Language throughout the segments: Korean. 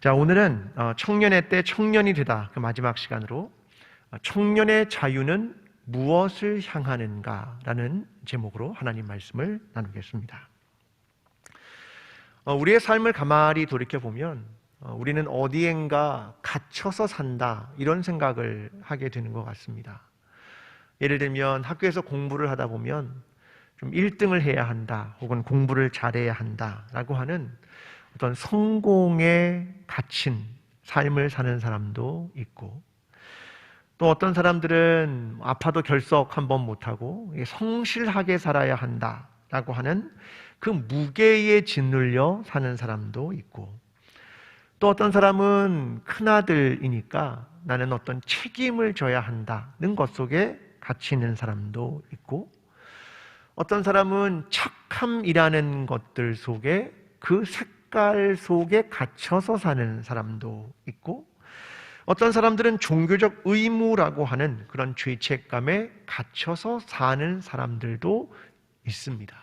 자, 오늘은 청년의 때 청년이 되다 그 마지막 시간으로 청년의 자유는 무엇을 향하는가 라는 제목으로 하나님 말씀을 나누겠습니다. 우리의 삶을 가만히 돌이켜보면 우리는 어디엔가 갇혀서 산다 이런 생각을 하게 되는 것 같습니다. 예를 들면 학교에서 공부를 하다 보면 좀 1등을 해야 한다 혹은 공부를 잘해야 한다라고 하는 어떤 성공에 갇힌 삶을 사는 사람도 있고, 또 어떤 사람들은 아파도 결석 한번 못하고 성실하게 살아야 한다라고 하는 그 무게에 짓눌려 사는 사람도 있고, 또 어떤 사람은 큰아들이니까 나는 어떤 책임을 져야 한다는 것 속에 갇혀 있는 사람도 있고, 어떤 사람은 착함이라는 것들 속에 그 색깔 속에 갇혀서 사는 사람도 있고, 어떤 사람들은 종교적 의무라고 하는 그런 죄책감에 갇혀서 사는 사람들도 있습니다.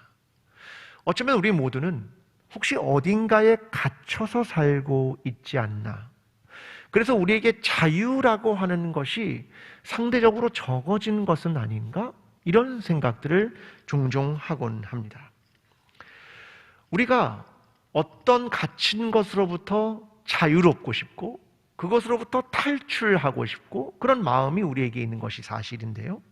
어쩌면 우리 모두는 혹시 어딘가에 갇혀서 살고 있지 않나, 그래서 우리에게 자유라고 하는 것이 상대적으로 적어진 것은 아닌가, 이런 생각들을 종종 하곤 합니다. 우리가 어떤 갇힌 것으로부터 자유롭고 싶고 그것으로부터 탈출하고 싶고 그런 마음이 우리에게 있는 것이 사실인데요,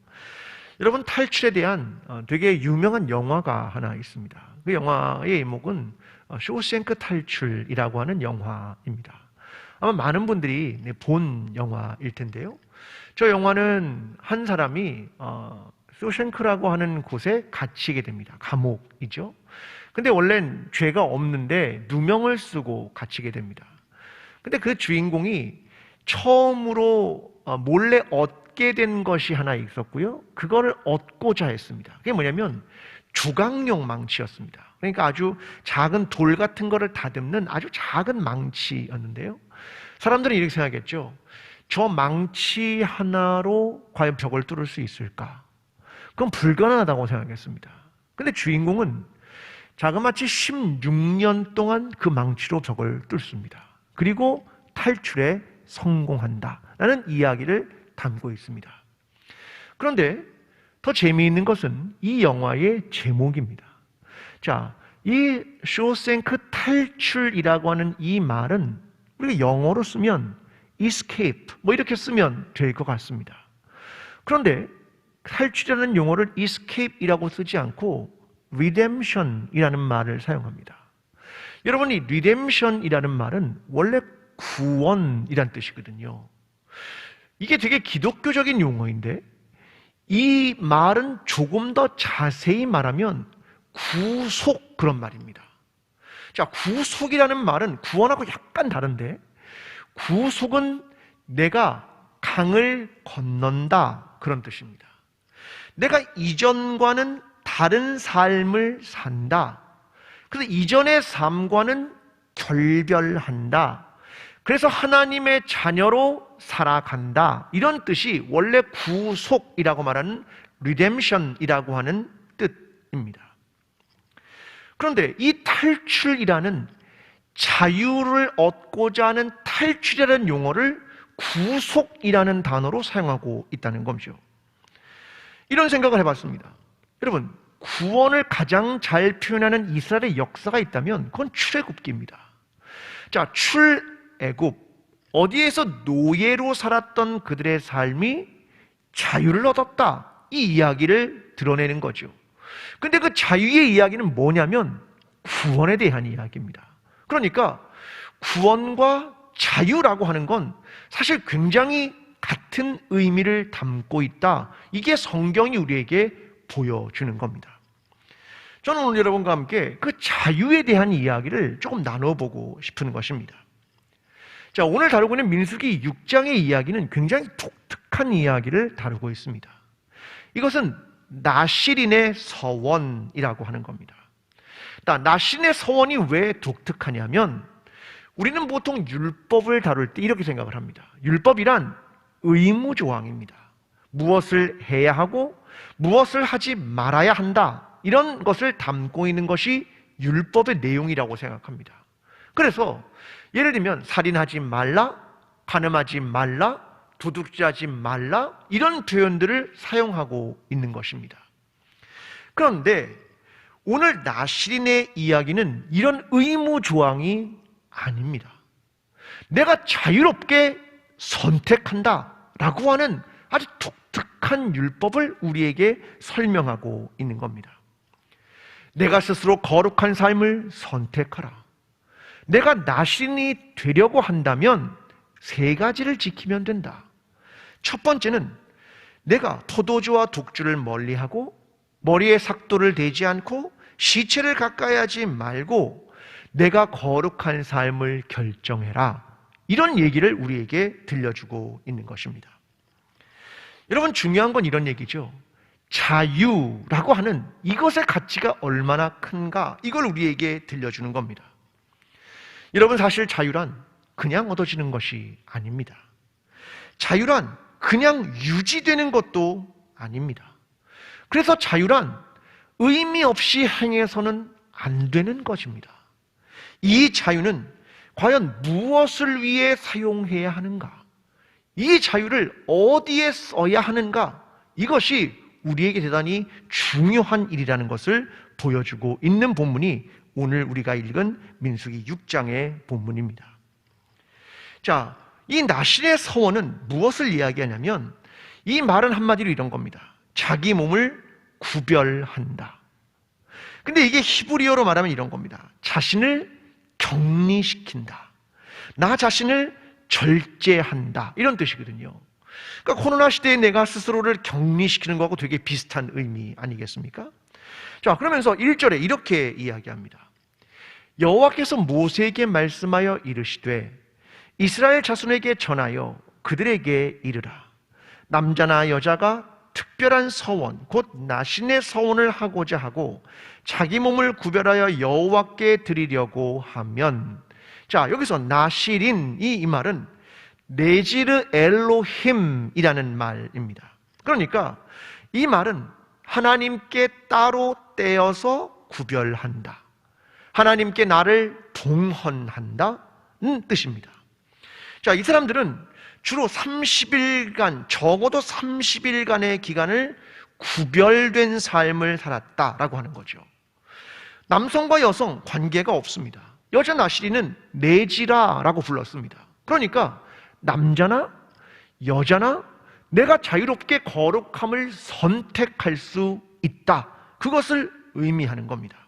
여러분, 탈출에 대한 되게 유명한 영화가 하나 있습니다. 그 영화의 제목은 쇼생크 탈출이라고 하는 영화입니다. 아마 많은 분들이 본 영화일 텐데요, 저 영화는 한 사람이 쇼생크라고 하는 곳에 갇히게 됩니다. 감옥이죠. 근데 원래는 죄가 없는데 누명을 쓰고 갇히게 됩니다. 근데 그 주인공이 처음으로 몰래 얻게 된 것이 하나 있었고요, 그거를 얻고자 했습니다. 그게 뭐냐면 주강용 망치였습니다. 그러니까 아주 작은 돌 같은 거를 다듬는 아주 작은 망치였는데요, 사람들은 이렇게 생각했죠. 저 망치 하나로 과연 벽을 뚫을 수 있을까? 그건 불가능하다고 생각했습니다. 근데 주인공은 자그마치 16년 동안 그 망치로 벽을 뚫습니다. 그리고 탈출에 성공한다라는 이야기를 담고 있습니다. 그런데 더 재미있는 것은 이 영화의 제목입니다. 자, 이 쇼생크 탈출이라고 하는 이 말은 우리가 영어로 쓰면 escape 뭐 이렇게 쓰면 될 것 같습니다. 그런데 탈출이라는 용어를 escape이라고 쓰지 않고 redemption이라는 말을 사용합니다. 여러분, 이 redemption이라는 말은 원래 구원이란 뜻이거든요. 이게 되게 기독교적인 용어인데 이 말은 조금 더 자세히 말하면 구속, 그런 말입니다. 자, 구속이라는 말은 구원하고 약간 다른데, 구속은 내가 강을 건넌다 그런 뜻입니다. 내가 이전과는 다른 삶을 산다. 그래서 이전의 삶과는 결별한다. 그래서 하나님의 자녀로 살아간다. 이런 뜻이 원래 구속이라고 말하는 redemption이라고 하는 뜻입니다. 그런데 이 탈출이라는 자유를 얻고자 하는 탈출이라는 용어를 구속이라는 단어로 사용하고 있다는 거죠. 이런 생각을 해봤습니다. 여러분, 구원을 가장 잘 표현하는 이스라엘의 역사가 있다면 그건 출애굽기입니다. 자, 출애굽, 어디에서 노예로 살았던 그들의 삶이 자유를 얻었다, 이 이야기를 드러내는 거죠. 근데 그 자유의 이야기는 뭐냐면 구원에 대한 이야기입니다. 그러니까 구원과 자유라고 하는 건 사실 굉장히 같은 의미를 담고 있다, 이게 성경이 우리에게 보여주는 겁니다. 저는 오늘 여러분과 함께 그 자유에 대한 이야기를 조금 나눠보고 싶은 것입니다. 자, 오늘 다루고 있는 민수기 6장의 이야기는 굉장히 독특한 이야기를 다루고 있습니다. 이것은 나실인의 서원이라고 하는 겁니다. 나실인의 서원이 왜 독특하냐면, 우리는 보통 율법을 다룰 때 이렇게 생각을 합니다. 율법이란 의무조항입니다. 무엇을 해야 하고 무엇을 하지 말아야 한다, 이런 것을 담고 있는 것이 율법의 내용이라고 생각합니다. 그래서 예를 들면 살인하지 말라, 간음하지 말라, 도둑질하지 말라, 이런 표현들을 사용하고 있는 것입니다. 그런데 오늘 나실인의 이야기는 이런 의무 조항이 아닙니다. 내가 자유롭게 선택한다라고 하는 아주 독특한 율법을 우리에게 설명하고 있는 겁니다. 내가 스스로 거룩한 삶을 선택하라. 내가 나실인이 되려고 한다면 세 가지를 지키면 된다. 첫 번째는 내가 포도주와 독주를 멀리하고 머리에 삭도를 대지 않고 시체를 가까이 하지 말고 내가 거룩한 삶을 결정해라. 이런 얘기를 우리에게 들려주고 있는 것입니다. 여러분, 중요한 건 이런 얘기죠. 자유라고 하는 이것의 가치가 얼마나 큰가, 이걸 우리에게 들려주는 겁니다. 여러분, 사실 자유란 그냥 얻어지는 것이 아닙니다. 자유란 그냥 유지되는 것도 아닙니다. 그래서 자유란 의미 없이 행해서는 안 되는 것입니다. 이 자유는 과연 무엇을 위해 사용해야 하는가? 이 자유를 어디에 써야 하는가? 이것이 우리에게 대단히 중요한 일이라는 것을 보여주고 있는 본문이 오늘 우리가 읽은 민수기 6장의 본문입니다. 자, 이 나실의 서원은 무엇을 이야기하냐면 이 말은 한마디로 이런 겁니다. 자기 몸을 구별한다. 근데 이게 히브리어로 말하면 이런 겁니다. 자신을 격리시킨다. 나 자신을 절제한다. 이런 뜻이거든요. 그러니까 코로나 시대에 내가 스스로를 격리시키는 것하고 되게 비슷한 의미 아니겠습니까? 자, 그러면서 1절에 이렇게 이야기합니다. 여호와께서 모세에게 말씀하여 이르시되 이스라엘 자손에게 전하여 그들에게 이르라. 남자나 여자가 특별한 서원, 곧 나신의 서원을 하고자 하고 자기 몸을 구별하여 여호와께 드리려고 하면, 자, 여기서 나실인 이 말은 네지르 엘로힘이라는 말입니다. 그러니까 이 말은 하나님께 따로 떼어서 구별한다, 하나님께 나를 동헌한다는 뜻입니다. 자, 이 사람들은 주로 30일간, 적어도 30일간의 기간을 구별된 삶을 살았다라고 하는 거죠. 남성과 여성 관계가 없습니다. 여자 나실이는 네지라라고 불렀습니다. 그러니까 남자나 여자나 내가 자유롭게 거룩함을 선택할 수 있다, 그것을 의미하는 겁니다.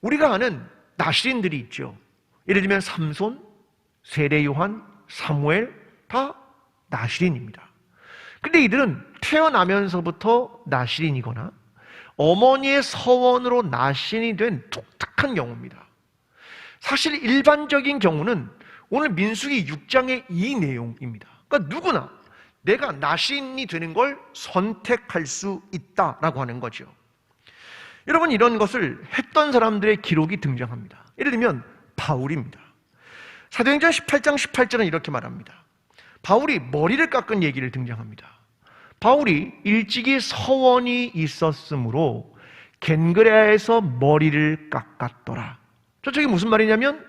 우리가 아는 나실인들이 있죠. 예를 들면 삼손, 세례 요한, 사무엘, 다 나실인입니다. 근데 이들은 태어나면서부터 나실인이거나 어머니의 서원으로 나실인이 된 독특한 경우입니다. 사실 일반적인 경우는 오늘 민수기 6장의 이 내용입니다. 그러니까 누구나 내가 나실인이 되는 걸 선택할 수 있다라고 하는 거죠. 여러분, 이런 것을 했던 사람들의 기록이 등장합니다. 예를 들면 바울입니다. 사도행전 18장 18절은 이렇게 말합니다. 바울이 머리를 깎은 얘기를 등장합니다. 바울이 일찍이 서원이 있었으므로 겐그레아에서 머리를 깎았더라. 저쪽이 무슨 말이냐면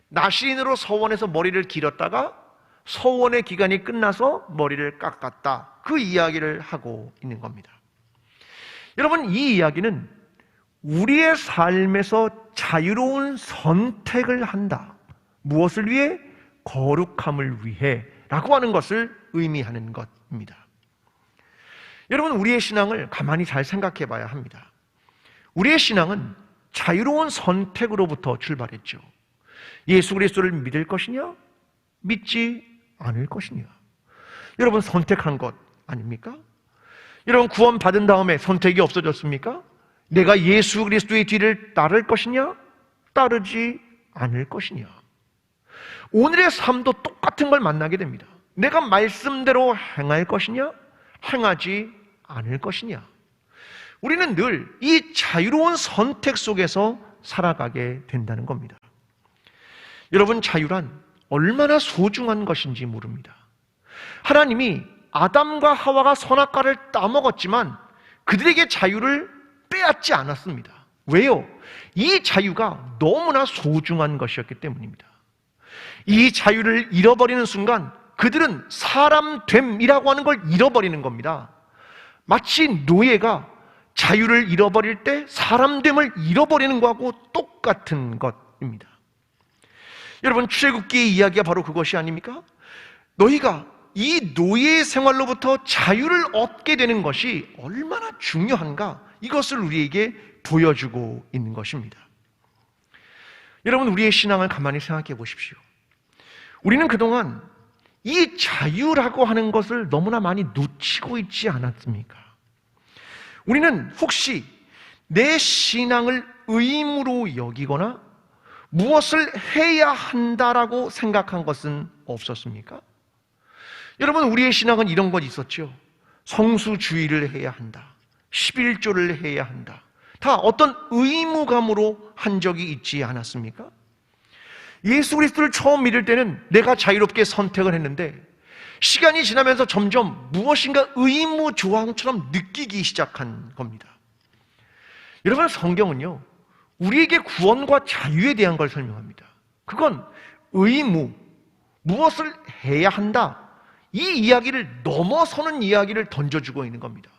나실인으로 서원에서 머리를 길었다가 서원의 기간이 끝나서 머리를 깎았다, 그 이야기를 하고 있는 겁니다. 여러분, 이 이야기는 우리의 삶에서 자유로운 선택을 한다, 무엇을 위해? 거룩함을 위해 라고 하는 것을 의미하는 것입니다. 여러분, 우리의 신앙을 가만히 잘 생각해 봐야 합니다. 우리의 신앙은 자유로운 선택으로부터 출발했죠. 예수 그리스도를 믿을 것이냐, 믿지 않을 것이냐. 여러분, 선택한 것 아닙니까? 여러분, 구원 받은 다음에 선택이 없어졌습니까? 내가 예수 그리스도의 뒤를 따를 것이냐, 따르지 않을 것이냐. 오늘의 삶도 똑같은 걸 만나게 됩니다. 내가 말씀대로 행할 것이냐, 행하지 않을 것이냐. 우리는 늘 이 자유로운 선택 속에서 살아가게 된다는 겁니다. 여러분, 자유란 얼마나 소중한 것인지 모릅니다. 하나님이 아담과 하와가 선악과를 따먹었지만 그들에게 자유를 빼앗지 않았습니다. 왜요? 이 자유가 너무나 소중한 것이었기 때문입니다. 이 자유를 잃어버리는 순간 그들은 사람됨이라고 하는 걸 잃어버리는 겁니다. 마치 노예가 자유를 잃어버릴 때 사람됨을 잃어버리는 것하고 똑같은 것입니다. 여러분, 출애굽기의 이야기가 바로 그것이 아닙니까? 너희가 이 노예의 생활로부터 자유를 얻게 되는 것이 얼마나 중요한가, 이것을 우리에게 보여주고 있는 것입니다. 여러분, 우리의 신앙을 가만히 생각해 보십시오. 우리는 그동안 이 자유라고 하는 것을 너무나 많이 놓치고 있지 않았습니까? 우리는 혹시 내 신앙을 의무로 여기거나 무엇을 해야 한다라고 생각한 것은 없었습니까? 여러분, 우리의 신앙은 이런 것 있었죠. 성수주의를 해야 한다, 11조를 해야 한다, 다 어떤 의무감으로 한 적이 있지 않았습니까? 예수 그리스도를 처음 믿을 때는 내가 자유롭게 선택을 했는데 시간이 지나면서 점점 무엇인가 의무 조항처럼 느끼기 시작한 겁니다. 여러분, 성경은요, 우리에게 구원과 자유에 대한 걸 설명합니다. 그건 의무, 무엇을 해야 한다, 이 이야기를 넘어서는 이야기를 던져주고 있는 겁니다.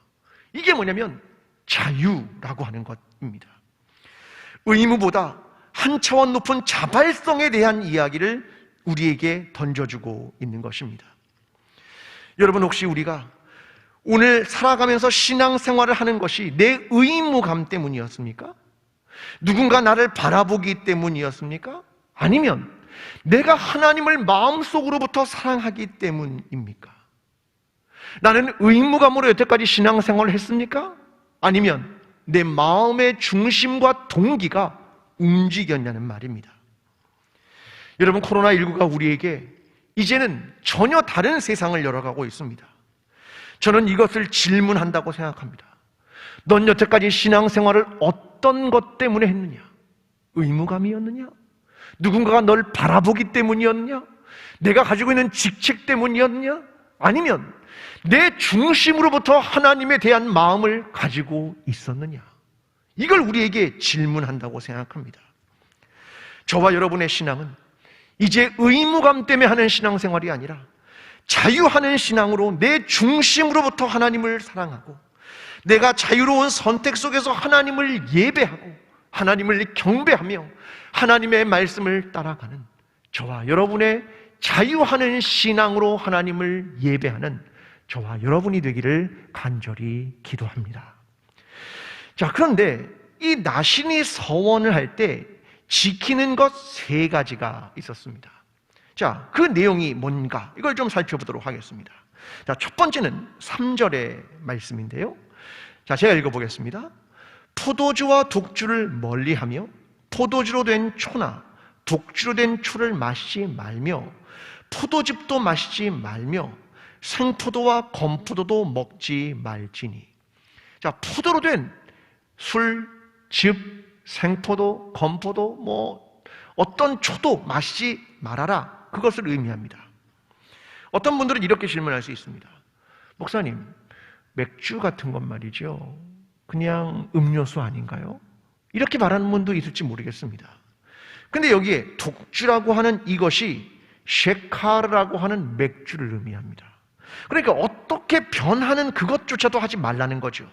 이게 뭐냐면 자유라고 하는 것입니다. 의무보다 한 차원 높은 자발성에 대한 이야기를 우리에게 던져주고 있는 것입니다. 여러분, 혹시 우리가 오늘 살아가면서 신앙생활을 하는 것이 내 의무감 때문이었습니까? 누군가 나를 바라보기 때문이었습니까? 아니면 내가 하나님을 마음속으로부터 사랑하기 때문입니까? 나는 의무감으로 여태까지 신앙생활을 했습니까? 아니면 내 마음의 중심과 동기가 움직였냐는 말입니다. 여러분, 코로나19가 우리에게 이제는 전혀 다른 세상을 열어가고 있습니다. 저는 이것을 질문한다고 생각합니다. 넌 여태까지 신앙생활을 어떤 것 때문에 했느냐? 의무감이었느냐? 누군가가 널 바라보기 때문이었느냐? 내가 가지고 있는 직책 때문이었느냐? 아니면 내 중심으로부터 하나님에 대한 마음을 가지고 있었느냐? 이걸 우리에게 질문한다고 생각합니다. 저와 여러분의 신앙은 이제 의무감 때문에 하는 신앙생활이 아니라 자유하는 신앙으로 내 중심으로부터 하나님을 사랑하고 내가 자유로운 선택 속에서 하나님을 예배하고 하나님을 경배하며 하나님의 말씀을 따라가는 저와 여러분의 자유하는 신앙으로 하나님을 예배하는 저와 여러분이 되기를 간절히 기도합니다. 자, 그런데 이 나신이 서원을 할 때 지키는 것 3가지가 있었습니다. 자, 그 내용이 뭔가 이걸 좀 살펴보도록 하겠습니다. 자, 첫 번째는 3절의 말씀인데요. 자, 제가 읽어보겠습니다. 포도주와 독주를 멀리하며 포도주로 된 초나 독주로 된 초를 마시지 말며 포도즙도 마시지 말며 생포도와 건포도도 먹지 말지니. 자, 포도로 된 술, 즙, 생포도, 건포도, 어떤 초도 마시지 말아라, 그것을 의미합니다. 어떤 분들은 이렇게 질문할 수 있습니다. 목사님, 맥주 같은 것 말이죠, 그냥 음료수 아닌가요? 이렇게 말하는 분도 있을지 모르겠습니다. 근데 여기에 독주라고 하는 이것이 쉐카르라고 하는 맥주를 의미합니다. 그러니까 어떻게 변하는 그것조차도 하지 말라는 거죠.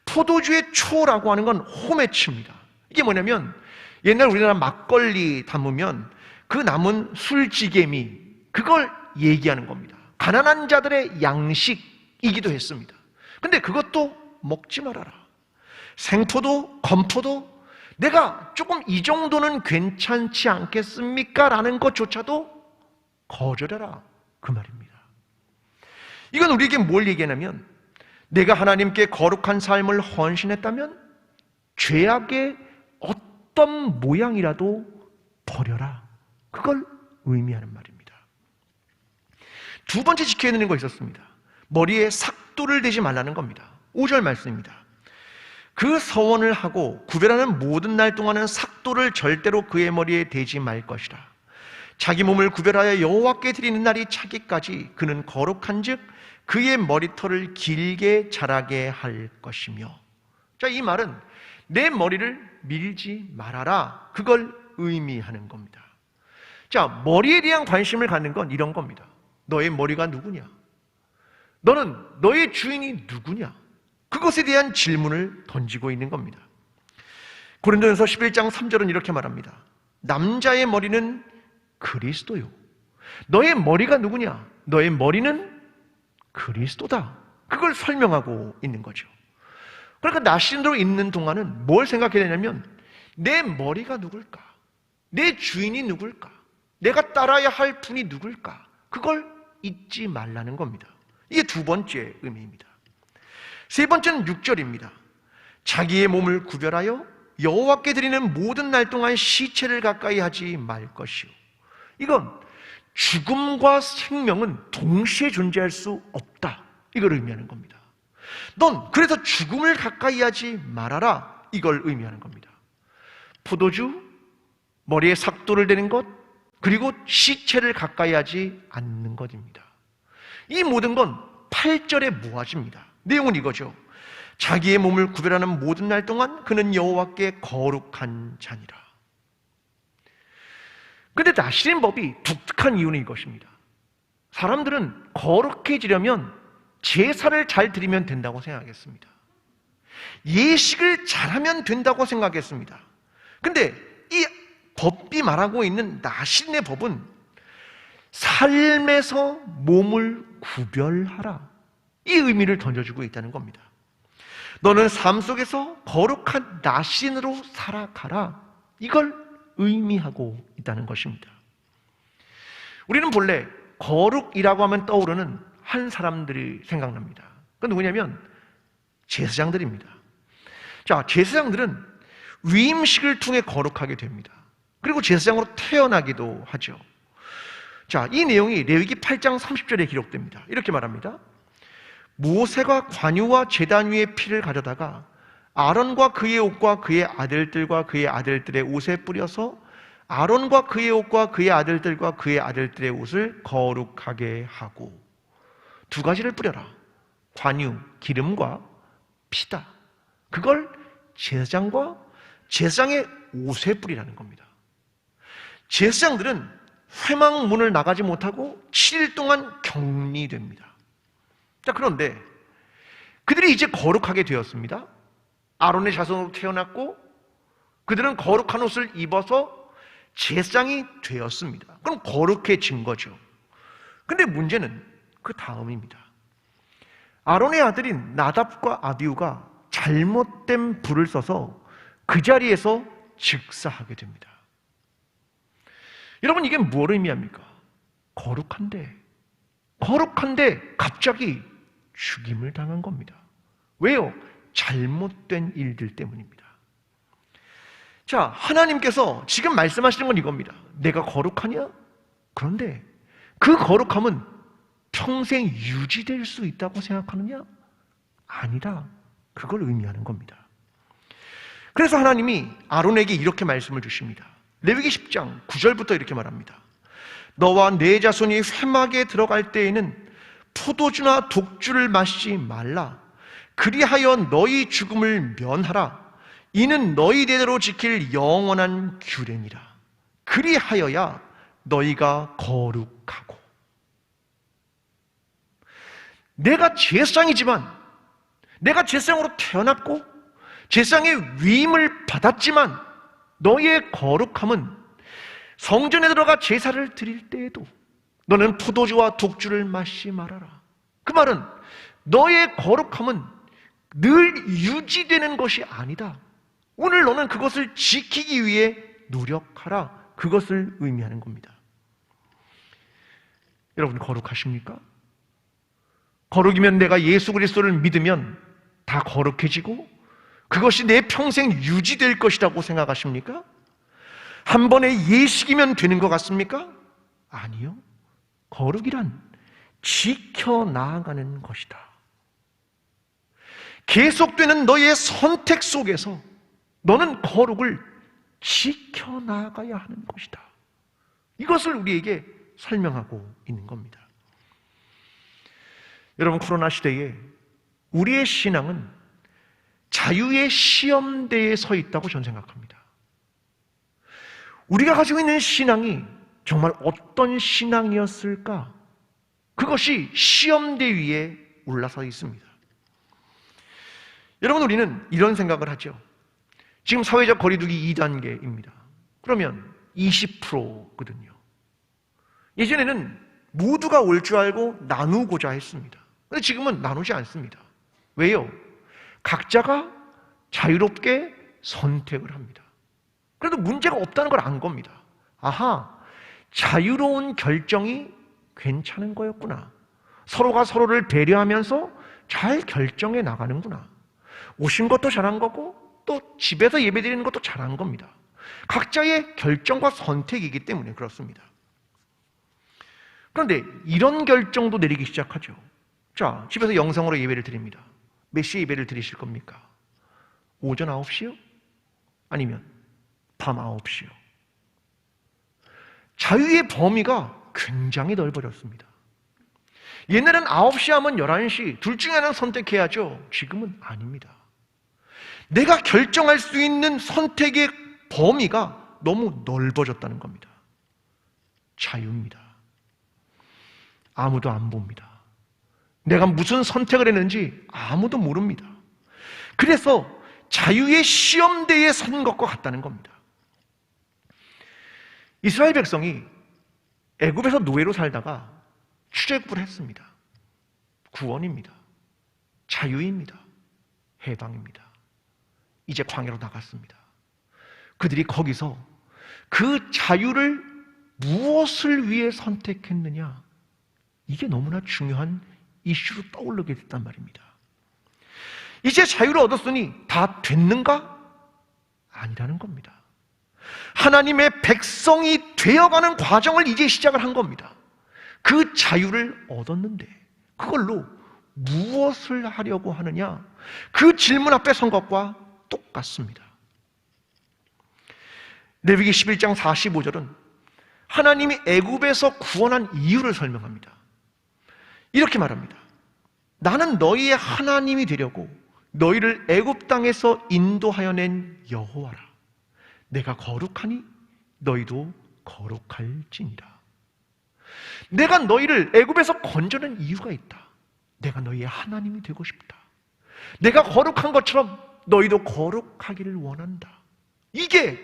포도주의 초라고 하는 건 호메치입니다. 이게 뭐냐면 옛날 우리나라 막걸리 담으면 그 남은 술찌개미, 그걸 얘기하는 겁니다. 가난한 자들의 양식이기도 했습니다. 근데 그것도 먹지 말아라. 생포도, 건포도, 내가 조금 이 정도는 괜찮지 않겠습니까? 라는 것조차도 거절해라, 그 말입니다. 이건 우리에게 뭘 얘기하냐면 내가 하나님께 거룩한 삶을 헌신했다면 죄악의 어떤 모양이라도 버려라, 그걸 의미하는 말입니다. 두 번째 지켜야 되는 거 있었습니다. 머리에 삭도를 대지 말라는 겁니다. 5절 말씀입니다. 그 서원을 하고 구별하는 모든 날 동안은 삭도를 절대로 그의 머리에 대지 말 것이라. 자기 몸을 구별하여 여호와께 드리는 날이 차기까지 그는 거룩한즉 그의 머리털을 길게 자라게 할 것이며. 자, 이 말은 내 머리를 밀지 말아라, 그걸 의미하는 겁니다. 자, 머리에 대한 관심을 갖는 건 이런 겁니다. 너의 머리가 누구냐? 너는 너의 주인이 누구냐? 그것에 대한 질문을 던지고 있는 겁니다. 고린도전서 11장 3절은 이렇게 말합니다. 남자의 머리는 그리스도요. 너의 머리가 누구냐? 너의 머리는 그리스도다. 그걸 설명하고 있는 거죠. 그러니까 나신으로 있는 동안은 뭘 생각해야 되냐면 내 머리가 누굴까? 내 주인이 누굴까? 내가 따라야 할 분이 누굴까? 그걸 잊지 말라는 겁니다. 이게 두 번째 의미입니다. 세 번째는 6절입니다. 자기의 몸을 구별하여 여호와께 드리는 모든 날 동안 시체를 가까이 하지 말 것이요. 이건 죽음과 생명은 동시에 존재할 수 없다. 이걸 의미하는 겁니다. 넌 그래서 죽음을 가까이 하지 말아라. 이걸 의미하는 겁니다. 포도주, 머리에 삭도를 대는 것, 그리고 시체를 가까이 하지 않는 것입니다. 이 모든 건 8절에 모아집니다. 내용은 이거죠. 자기의 몸을 구별하는 모든 날 동안 그는 여호와께 거룩한 자니라. 그런데 나실인 법이 독특한 이유는 이것입니다. 사람들은 거룩해지려면 제사를 잘 드리면 된다고 생각했습니다. 예식을 잘하면 된다고 생각했습니다. 근데 이 법이 말하고 있는 나실인의 법은 삶에서 몸을 구별하라. 이 의미를 던져주고 있다는 겁니다. 너는 삶 속에서 거룩한 나신으로 살아가라. 이걸 의미하고 있다는 것입니다. 우리는 본래 거룩이라고 하면 떠오르는 한 사람들이 생각납니다. 그건 누구냐면 제사장들입니다. 자, 제사장들은 위임식을 통해 거룩하게 됩니다. 그리고 제사장으로 태어나기도 하죠. 자, 이 내용이 레위기 8장 30절에 기록됩니다. 이렇게 말합니다. 모세가 관유와 제단 위에 피를 가져다가 아론과 그의 옷과 그의 아들들과 그의 아들들의 옷에 뿌려서 아론과 그의 옷과 그의 아들들과 그의 아들들의 옷을 거룩하게 하고, 두 가지를 뿌려라. 관유, 기름과 피다. 그걸 제사장과 제사장의 옷에 뿌리라는 겁니다. 제사장들은 회막문을 나가지 못하고 7일 동안 격리됩니다. 자, 그런데 그들이 이제 거룩하게 되었습니다. 아론의 자손으로 태어났고 그들은 거룩한 옷을 입어서 제사장이 되었습니다. 그럼 거룩해진 거죠. 근데 문제는 그 다음입니다. 아론의 아들인 나답과 아비후가 잘못된 불을 써서 그 자리에서 즉사하게 됩니다. 여러분, 이게 뭘 의미합니까? 거룩한데 갑자기 죽임을 당한 겁니다. 왜요? 잘못된 일들 때문입니다. 자, 하나님께서 지금 말씀하시는 건 이겁니다. 내가 거룩하냐? 그런데 그 거룩함은 평생 유지될 수 있다고 생각하느냐? 아니다. 그걸 의미하는 겁니다. 그래서 하나님이 아론에게 이렇게 말씀을 주십니다. 레위기 10장 9절부터 이렇게 말합니다. 너와 네 자손이 회막에 들어갈 때에는 포도주나 독주를 마시지 말라. 그리하여 너희 죽음을 면하라. 이는 너희 대대로 지킬 영원한 규례니라. 그리하여야 너희가 거룩하고. 내가 제사장이지만, 내가 제사장으로 태어났고 제사장의 위임을 받았지만 너희의 거룩함은 성전에 들어가 제사를 드릴 때에도 너는 포도주와 독주를 마시지 말아라. 그 말은 너의 거룩함은 늘 유지되는 것이 아니다. 오늘 너는 그것을 지키기 위해 노력하라. 그것을 의미하는 겁니다. 여러분, 거룩하십니까? 거룩이면 내가 예수 그리스도를 믿으면 다 거룩해지고 그것이 내 평생 유지될 것이라고 생각하십니까? 한 번의 예식이면 되는 것 같습니까? 아니요. 거룩이란 지켜나가는 것이다. 계속되는 너의 선택 속에서 너는 거룩을 지켜나가야 하는 것이다. 이것을 우리에게 설명하고 있는 겁니다. 여러분, 코로나 시대에 우리의 신앙은 자유의 시험대에 서 있다고 저는 생각합니다. 우리가 가지고 있는 신앙이 정말 어떤 신앙이었을까? 그것이 시험대 위에 올라서 있습니다. 여러분, 우리는 이런 생각을 하죠. 지금 사회적 거리두기 2단계입니다. 그러면 20%거든요. 예전에는 모두가 올 줄 알고 나누고자 했습니다. 그런데 지금은 나누지 않습니다. 왜요? 각자가 자유롭게 선택을 합니다. 그래도 문제가 없다는 걸 안 겁니다. 아하, 자유로운 결정이 괜찮은 거였구나. 서로가 서로를 배려하면서 잘 결정해 나가는구나. 오신 것도 잘한 거고 또 집에서 예배드리는 것도 잘한 겁니다. 각자의 결정과 선택이기 때문에 그렇습니다. 그런데 이런 결정도 내리기 시작하죠. 자, 집에서 영성으로 예배를 드립니다. 몇 시에 예배를 드리실 겁니까? 오전 9시요? 아니면 밤 9시요? 자유의 범위가 굉장히 넓어졌습니다. 옛날엔 9시 하면 11시, 둘 중에 하나는 선택해야죠. 지금은 아닙니다. 내가 결정할 수 있는 선택의 범위가 너무 넓어졌다는 겁니다. 자유입니다. 아무도 안 봅니다. 내가 무슨 선택을 했는지 아무도 모릅니다. 그래서 자유의 시험대에 선 것과 같다는 겁니다. 이스라엘 백성이 애굽에서 노예로 살다가 출애굽을 했습니다. 구원입니다. 자유입니다. 해방입니다. 이제 광야로 나갔습니다. 그들이 거기서 그 자유를 무엇을 위해 선택했느냐? 이게 너무나 중요한 이슈로 떠오르게 됐단 말입니다. 이제 자유를 얻었으니 다 됐는가? 아니라는 겁니다. 하나님의 백성이 되어가는 과정을 이제 시작을 한 겁니다. 그 자유를 얻었는데 그걸로 무엇을 하려고 하느냐? 그 질문 앞에 선 것과 똑같습니다. 레위기 11장 45절은 하나님이 애굽에서 구원한 이유를 설명합니다. 이렇게 말합니다. 나는 너희의 하나님이 되려고 너희를 애굽 땅에서 인도하여 낸 여호와라. 내가 거룩하니 너희도 거룩할지니라. 내가 너희를 애굽에서 건져낸 이유가 있다. 내가 너희의 하나님이 되고 싶다. 내가 거룩한 것처럼 너희도 거룩하기를 원한다. 이게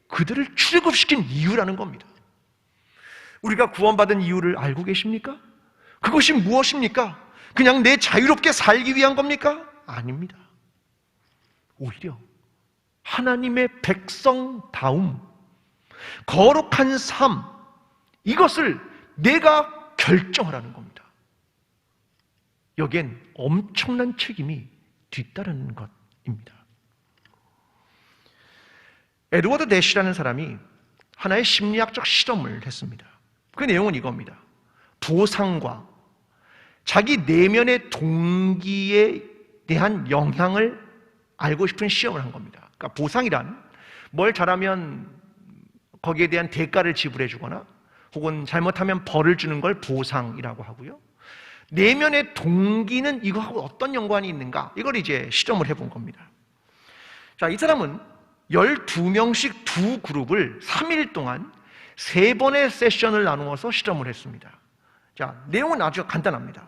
그들을 출애굽시킨 이유라는 겁니다. 우리가 구원받은 이유를 알고 계십니까? 그것이 무엇입니까? 그냥 내 자유롭게 살기 위한 겁니까? 아닙니다. 오히려 하나님의 백성다움, 거룩한 삶, 이것을 내가 결정하라는 겁니다. 여기엔 엄청난 책임이 뒤따르는 것입니다. 에드워드 내시라는 사람이 하나의 심리학적 실험을 했습니다. 그 내용은 이겁니다. 보상과 자기 내면의 동기에 대한 영향을 알고 싶은 시험을 한 겁니다. 그러니까 보상이란 뭘 잘하면 거기에 대한 대가를 지불해 주거나 혹은 잘못하면 벌을 주는 걸 보상이라고 하고요. 내면의 동기는 이거하고 어떤 연관이 있는가? 이걸 이제 실험을 해본 겁니다. 자, 이 사람은 12명씩 두 그룹을 3일 동안 3번의 세션을 나누어서 실험을 했습니다. 자, 내용은 아주 간단합니다.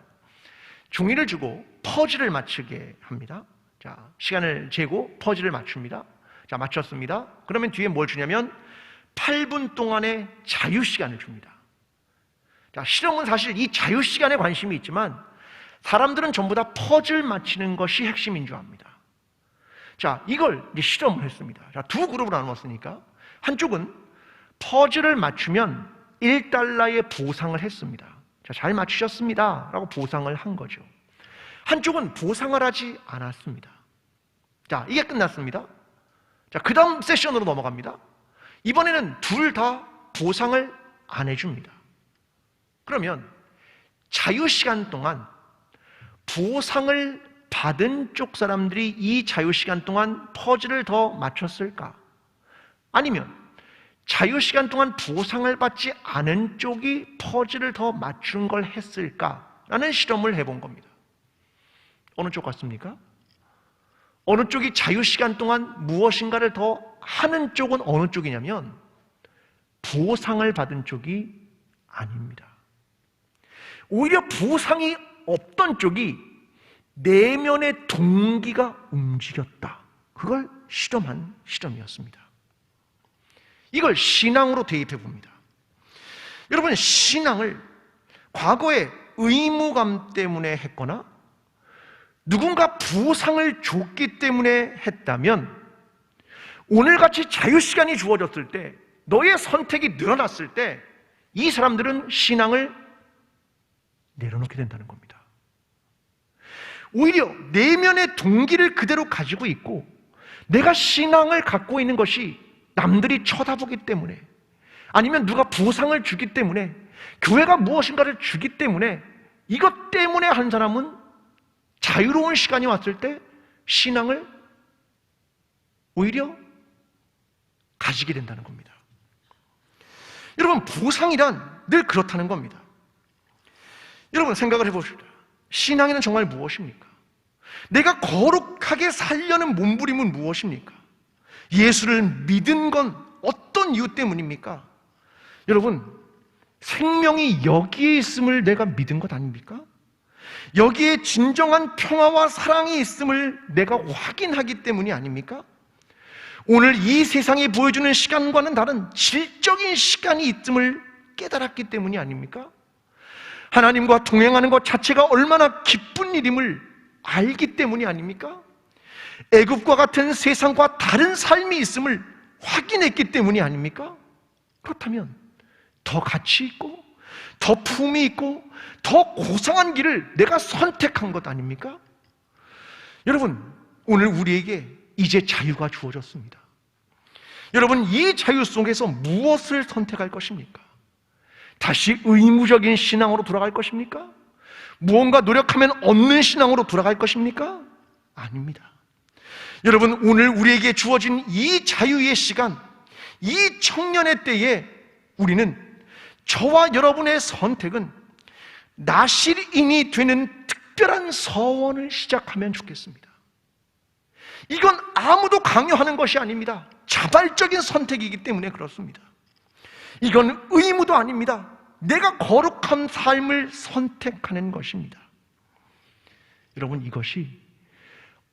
종이를 주고 퍼즐을 맞추게 합니다. 자, 시간을 재고 퍼즐을 맞춥니다. 자, 맞췄습니다. 그러면 뒤에 뭘 주냐면 8분 동안의 자유시간을 줍니다. 자, 실험은 사실 이 자유시간에 관심이 있지만 사람들은 전부 다 퍼즐 맞히는 것이 핵심인 줄 압니다. 자, 이걸 이제 실험을 했습니다. 자, 두 그룹으로 나누었으니까 한쪽은 퍼즐을 맞추면 1달러의 보상을 했습니다. 자, 잘 맞추셨습니다 라고 보상을 한 거죠. 한쪽은 보상을 하지 않았습니다. 자, 이게 끝났습니다. 자, 그 다음 세션으로 넘어갑니다. 이번에는 둘 다 보상을 안 해줍니다. 그러면 자유시간 동안 보상을 받은 쪽 사람들이 이 자유시간 동안 퍼즐을 더 맞췄을까? 아니면 자유시간 동안 보상을 받지 않은 쪽이 퍼즐을 더 맞춘 걸 했을까라는 실험을 해본 겁니다. 어느 쪽 같습니까? 어느 쪽이 자유시간 동안 무엇인가를 더 하는 쪽은 어느 쪽이냐면 보상을 받은 쪽이 아닙니다. 오히려 보상이 없던 쪽이 내면의 동기가 움직였다. 그걸 실험한 실험이었습니다. 이걸 신앙으로 대입해 봅니다. 여러분, 신앙을 과거에 의무감 때문에 했거나 누군가 보상을 줬기 때문에 했다면 오늘같이 자유시간이 주어졌을 때, 너의 선택이 늘어났을 때 이 사람들은 신앙을 내려놓게 된다는 겁니다. 오히려 내면의 동기를 그대로 가지고 있고 내가 신앙을 갖고 있는 것이 남들이 쳐다보기 때문에, 아니면 누가 보상을 주기 때문에, 교회가 무엇인가를 주기 때문에, 이것 때문에 한 사람은 자유로운 시간이 왔을 때 신앙을 오히려 가지게 된다는 겁니다. 여러분, 보상이란 늘 그렇다는 겁니다. 여러분, 생각을 해보십시오. 신앙에는 정말 무엇입니까? 내가 거룩하게 살려는 몸부림은 무엇입니까? 예수를 믿은 건 어떤 이유 때문입니까? 여러분, 생명이 여기에 있음을 내가 믿은 것 아닙니까? 여기에 진정한 평화와 사랑이 있음을 내가 확인하기 때문이 아닙니까? 오늘 이 세상이 보여주는 시간과는 다른 질적인 시간이 있음을 깨달았기 때문이 아닙니까? 하나님과 동행하는 것 자체가 얼마나 기쁜 일임을 알기 때문이 아닙니까? 애굽과 같은 세상과 다른 삶이 있음을 확인했기 때문이 아닙니까? 그렇다면 더 가치 있고 더 품이 있고 더 고상한 길을 내가 선택한 것 아닙니까? 여러분, 오늘 우리에게 이제 자유가 주어졌습니다. 여러분, 이 자유 속에서 무엇을 선택할 것입니까? 다시 의무적인 신앙으로 돌아갈 것입니까? 무언가 노력하면 얻는 신앙으로 돌아갈 것입니까? 아닙니다. 여러분, 오늘 우리에게 주어진 이 자유의 시간, 이 청년의 때에 우리는, 저와 여러분의 선택은 나실인이 되는 특별한 서원을 시작하면 좋겠습니다. 이건 아무도 강요하는 것이 아닙니다. 자발적인 선택이기 때문에 그렇습니다. 이건 의무도 아닙니다. 내가 거룩한 삶을 선택하는 것입니다. 여러분, 이것이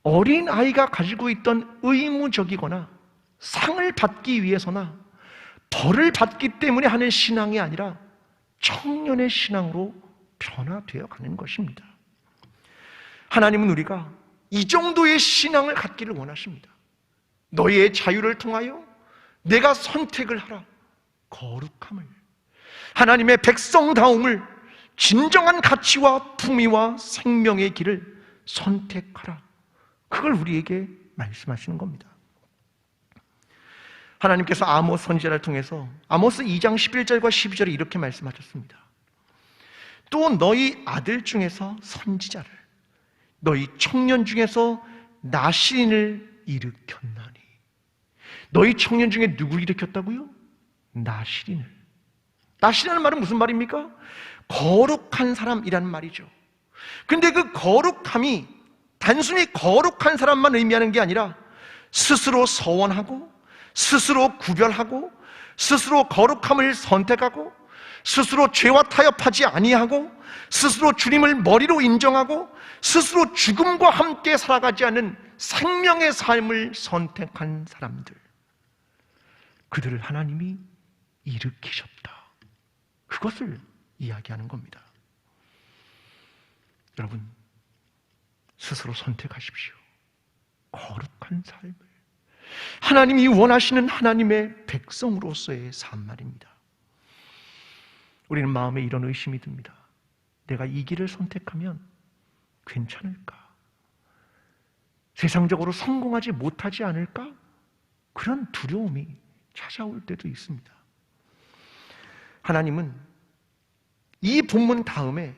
어린아이가 가지고 있던 의무적이거나 상을 받기 위해서나 벌을 받기 때문에 하는 신앙이 아니라 청년의 신앙으로 변화되어 가는 것입니다. 하나님은 우리가 이 정도의 신앙을 갖기를 원하십니다. 너희의 자유를 통하여 내가 선택을 하라. 거룩함을, 하나님의 백성다움을, 진정한 가치와 품위와 생명의 길을 선택하라. 그걸 우리에게 말씀하시는 겁니다. 하나님께서 아모스 선지자를 통해서 아모스 2장 11절과 12절에 이렇게 말씀하셨습니다. 또 너희 아들 중에서 선지자를, 너희 청년 중에서 나실인을 일으켰나니. 너희 청년 중에 누구를 일으켰다고요? 나실인을. 나실이라는 말은 무슨 말입니까? 거룩한 사람이라는 말이죠. 근데 그 거룩함이 단순히 거룩한 사람만 의미하는 게 아니라 스스로 서원하고, 스스로 구별하고, 스스로 거룩함을 선택하고, 스스로 죄와 타협하지 아니하고, 스스로 주님을 머리로 인정하고, 스스로 죽음과 함께 살아가지 않는 생명의 삶을 선택한 사람들, 그들을 하나님이 일으키셨다. 그것을 이야기하는 겁니다. 여러분, 스스로 선택하십시오. 거룩한 삶을, 하나님이 원하시는 하나님의 백성으로서의 삶 말입니다. 우리는 마음에 이런 의심이 듭니다. 내가 이 길을 선택하면 괜찮을까? 세상적으로 성공하지 못하지 않을까? 그런 두려움이 찾아올 때도 있습니다. 하나님은 이 본문 다음에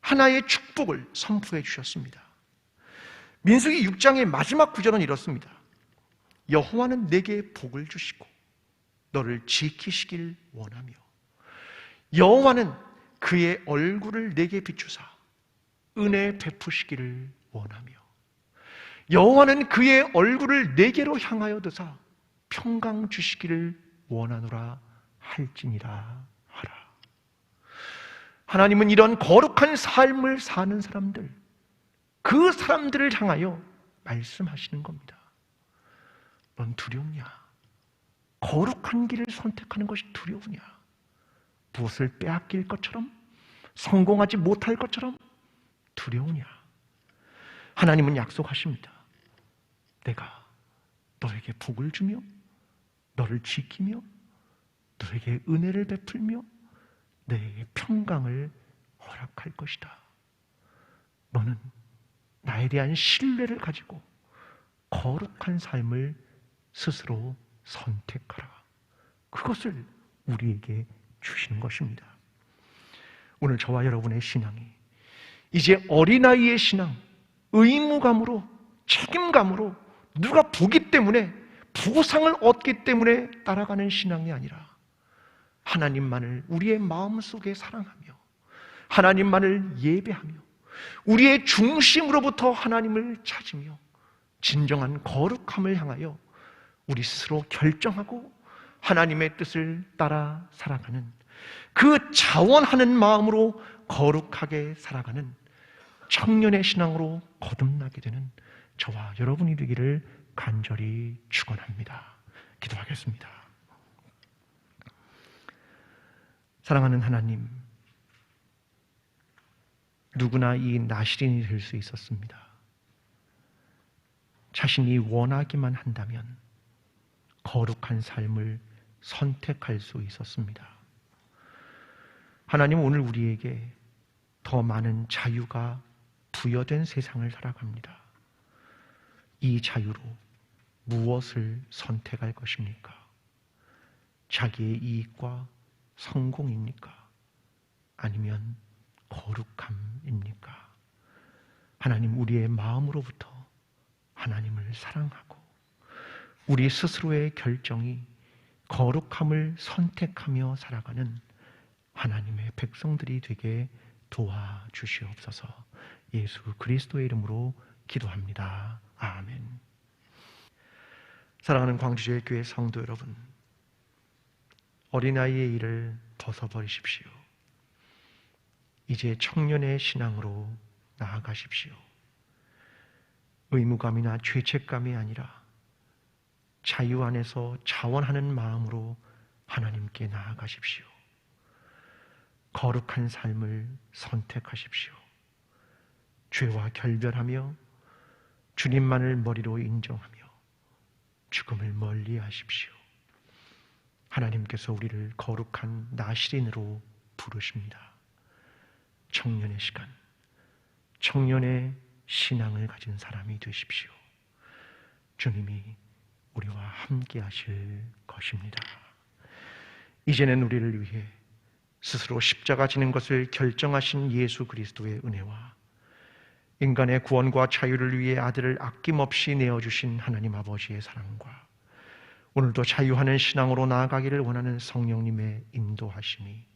하나의 축복을 선포해 주셨습니다. 민수기 6장의 마지막 구절은 이렇습니다. 여호와는 내게 복을 주시고 너를 지키시길 원하며 여호와는 그의 얼굴을 내게 비추사 은혜 베푸시기를 원하며 여호와는 그의 얼굴을 내게로 향하여 드사 평강 주시기를 원하노라 할지니라 하라. 하나님은 이런 거룩한 삶을 사는 사람들, 그 사람들을 향하여 말씀하시는 겁니다. 넌 두렵냐? 거룩한 길을 선택하는 것이 두려우냐? 무엇을 빼앗길 것처럼, 성공하지 못할 것처럼 두려우냐? 하나님은 약속하십니다. 내가 너에게 복을 주며 너를 지키며 너에게 은혜를 베풀며 너에게 평강을 허락할 것이다. 너는 나에 대한 신뢰를 가지고 거룩한 삶을 스스로 선택하라. 그것을 우리에게 주시는 것입니다. 오늘 저와 여러분의 신앙이 이제 어린아이의 신앙, 의무감으로, 책임감으로 누가 보기 때문에, 보상을 얻기 때문에 따라가는 신앙이 아니라 하나님만을 우리의 마음속에 사랑하며 하나님만을 예배하며 우리의 중심으로부터 하나님을 찾으며 진정한 거룩함을 향하여 우리 스스로 결정하고 하나님의 뜻을 따라 살아가는, 그 자원하는 마음으로 거룩하게 살아가는 청년의 신앙으로 거듭나게 되는 저와 여러분이 되기를 간절히 축원합니다. 기도하겠습니다. 사랑하는 하나님, 누구나 이 나실인이 될 수 있었습니다. 자신이 원하기만 한다면 거룩한 삶을 선택할 수 있었습니다. 하나님, 오늘 우리에게 더 많은 자유가 부여된 세상을 살아갑니다. 이 자유로 무엇을 선택할 것입니까? 자기의 이익과 성공입니까? 아니면 거룩함입니까? 하나님, 우리의 마음으로부터 하나님을 사랑하고 우리 스스로의 결정이 거룩함을 선택하며 살아가는 하나님의 백성들이 되게 도와주시옵소서. 예수 그리스도의 이름으로 기도합니다. 아멘. 사랑하는 광주제일교회 성도 여러분, 어린아이의 일을 벗어버리십시오. 이제 청년의 신앙으로 나아가십시오. 의무감이나 죄책감이 아니라 자유 안에서 자원하는 마음으로 하나님께 나아가십시오. 거룩한 삶을 선택하십시오. 죄와 결별하며 주님만을 머리로 인정하며 죽음을 멀리하십시오. 하나님께서 우리를 거룩한 나실인으로 부르십니다. 청년의 시간, 청년의 신앙을 가진 사람이 되십시오. 주님이 우리와 함께 하실 것입니다. 이제는 우리를 위해 스스로 십자가 지는 것을 결정하신 예수 그리스도의 은혜와 인간의 구원과 자유를 위해 아들을 아낌없이 내어주신 하나님 아버지의 사랑과 오늘도 자유하는 신앙으로 나아가기를 원하는 성령님의 인도하심이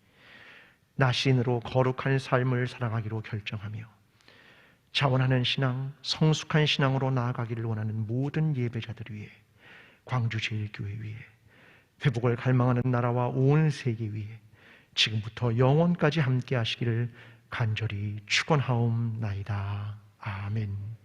나신으로 거룩한 삶을 살아가기로 결정하며 자원하는 신앙, 성숙한 신앙으로 나아가기를 원하는 모든 예배자들 위해, 광주제일교회 위해, 회복을 갈망하는 나라와 온 세계 위해 지금부터 영원까지 함께 하시기를 간절히 축원하옵나이다. 아멘.